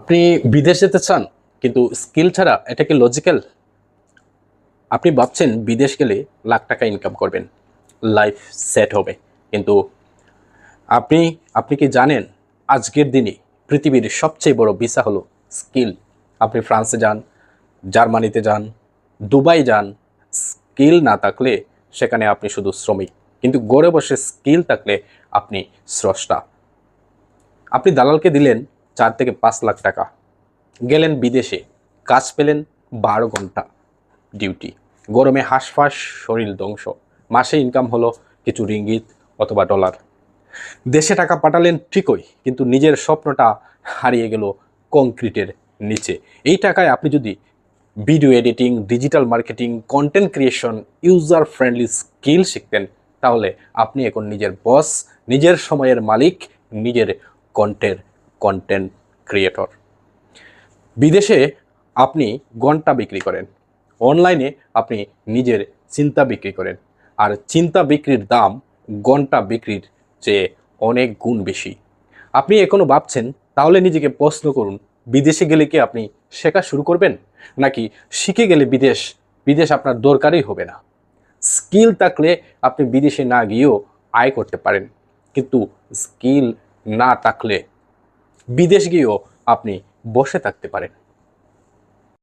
আপনি বিদেশ যেতে চান কিন্তু স্কিল ছাড়া এটা কি লজিক্যাল? আপনি ভাবছেন বিদেশ গেলে লাখ টাকা ইনকাম করবেন, লাইফ সেট হবে। কিন্তু আপনি আপনি কি জানেন আজকের দিনে পৃথিবীর সবচেয়ে বড় ভিসা হলো স্কিল। আপনি ফ্রান্সে যান, জার্মানিতে যান, দুবাই যান, স্কিল না থাকলে সেখানে আপনি শুধু শ্রমিক, কিন্তু ঘরে বসে স্কিল থাকলে আপনি স্রষ্টা। আপনি দালালকে দিলেন 4 থেকে 5 লাখ টাকা, গেলেন বিদেশে, কাজ পেলেন 12 ঘন্টা ডিউটি, গরমে হাঁসফাঁস, শরীর ধ্বংস, মাসে ইনকাম হলো কিছু রিঙ্গিত অথবা ডলার। দেশে টাকা পাঠালেন ঠিকই, কিন্তু নিজের স্বপ্নটা হারিয়ে গেল কংক্রিটের নিচে। এই টাকায় আপনি যদি video editing, digital marketing, content creation, user friendly skill শিখতেন, তাহলে আপনি এখন নিজের বস, নিজের সময়ের মালিক, নিজের কন্টেন্ট ক্রিয়েটর। বিদেশে আপনি ঘন্টা বিক্রি করেন, অনলাইনে আপনি নিজের চিন্তা বিক্রি করেন, আর চিন্তা বিক্রির দাম ঘন্টা বিক্রির চেয়ে অনেক গুণ বেশি। আপনি এখনও ভাবছেন, তাহলে নিজেকে প্রশ্ন করুন, বিদেশে গেলে কি আপনি শেখা শুরু করবেন, নাকি শিখে গেলে বিদেশ আপনার দরকারই হবে না? স্কিল থাকলে আপনি বিদেশে না গিয়েও আয় করতে পারেন, কিন্তু স্কিল না থাকলে বিদেশ গিয়েও আপনি বসে থাকতে পারেন।